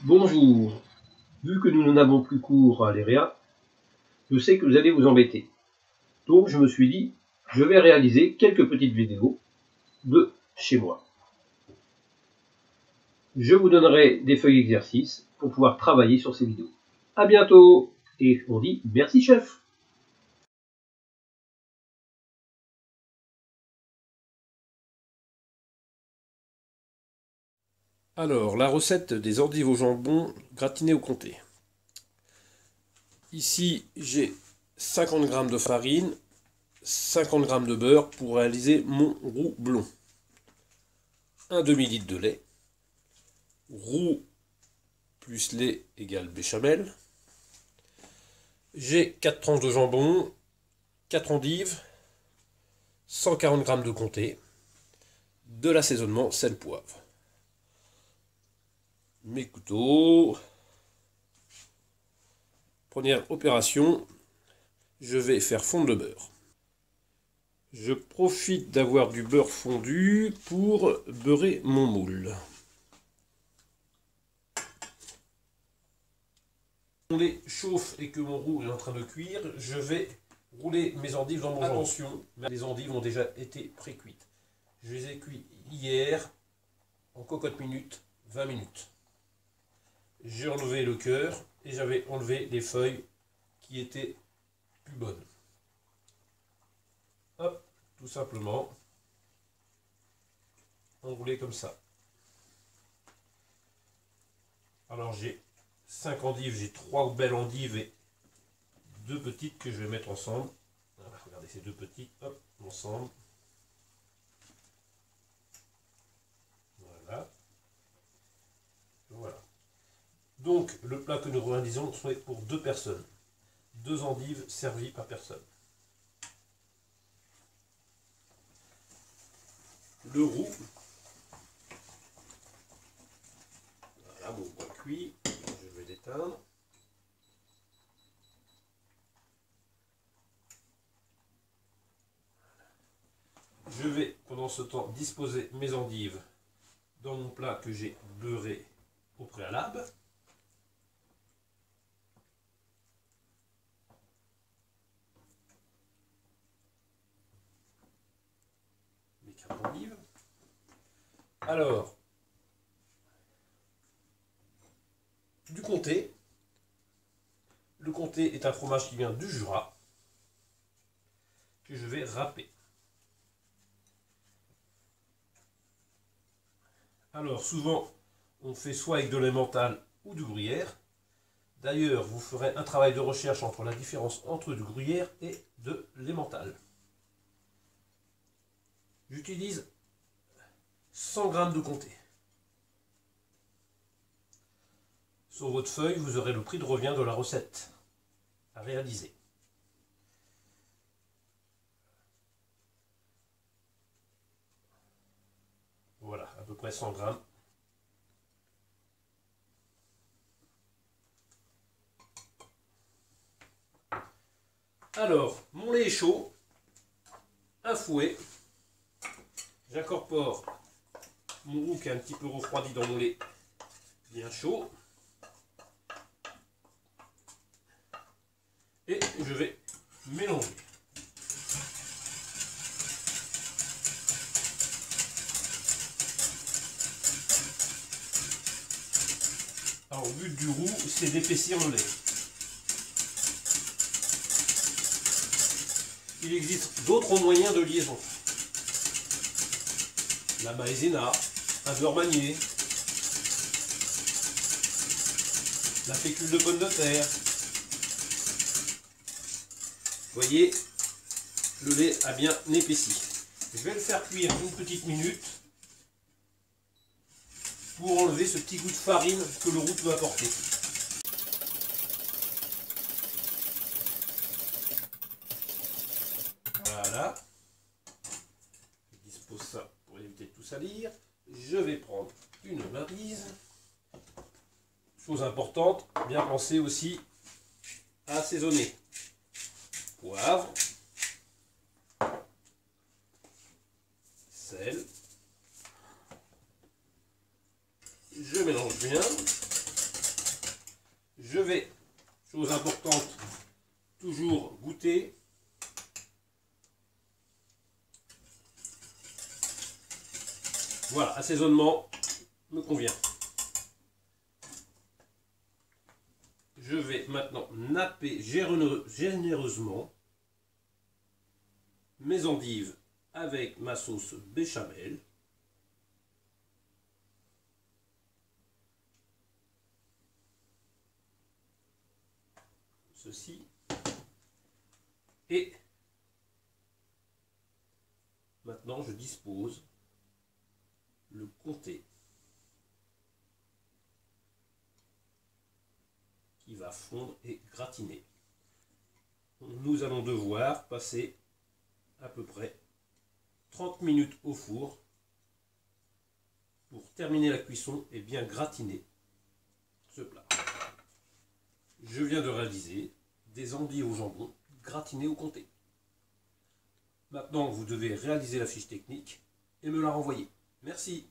Bonjour, vu que nous n'avons plus cours à l'EREA, je sais que vous allez vous embêter. Donc je me suis dit, je vais réaliser quelques petites vidéos de chez moi. Je vous donnerai des feuilles d'exercice pour pouvoir travailler sur ces vidéos. À bientôt et on dit merci chef. Alors, la recette des endives au jambon gratinées au comté. Ici, j'ai 50 g de farine, 50 g de beurre pour réaliser mon roux blond. Un demi-litre de lait. Roux plus lait égale béchamel. J'ai 4 tranches de jambon, 4 endives, 140 g de comté, de l'assaisonnement sel poivre. Mes couteaux. Première opération, je vais faire fondre le beurre. Je profite d'avoir du beurre fondu pour beurrer mon moule. Mon lait chauffe et que mon roux est en train de cuire, je vais rouler mes endives dans mon jambon. Attention, les endives ont déjà été pré-cuites. Je les ai cuites hier en cocotte minute, 20 minutes. J'ai enlevé le cœur et j'avais enlevé les feuilles qui étaient plus bonnes. Hop, tout simplement, enroulé comme ça. Alors j'ai 5 endives, j'ai 3 belles endives et 2 petites que je vais mettre ensemble. Voilà, regardez ces 2 petites, hop, ensemble. Voilà. Voilà. Donc le plat que nous réalisons serait pour 2 personnes. 2 endives servies par personne. Le roux. Voilà, mon bois cuit. Je vais l'éteindre. Je vais pendant ce temps disposer mes endives dans mon plat que j'ai beurré au préalable. Mes 4 endives. Alors, du comté. Le comté est un fromage qui vient du Jura, que je vais râper. Alors, souvent, on fait soit avec de l'emmental ou du gruyère. D'ailleurs, vous ferez un travail de recherche entre la différence entre du gruyère et de l'emmental. J'utilise 100 g de comté. Sur votre feuille, vous aurez le prix de revient de la recette à réaliser. Voilà, à peu près 100 g. Alors, mon lait est chaud. Un fouet. J'incorpore mon roux qui est un petit peu refroidi dans mon lait bien chaud. Et je vais mélanger. Alors, le but du roux, c'est d'épaissir le lait. Il existe d'autres moyens de liaison. La maïzena, un beurre manié, la fécule de pomme de terre. Vous voyez, le lait a bien épaissi. Je vais le faire cuire une petite minute pour enlever ce petit goût de farine que le roux peut apporter. Voilà. Je dispose ça pour éviter de tout salir. Je vais prendre une maryse. Chose importante, bien penser aussi à assaisonner. Poivre, sel. Je mélange bien. Je vais, chose importante, toujours goûter. Voilà, assaisonnement me convient. Je vais maintenant napper généreusement mes endives avec ma sauce béchamel. Ceci. Et maintenant je dispose le comté qui va fondre et gratiner. Nous allons devoir passer à peu près 30 minutes au four pour terminer la cuisson et bien gratiner ce plat. Je viens de réaliser des endives au jambon gratinées au comté. Maintenant, vous devez réaliser la fiche technique et me la renvoyer. Merci.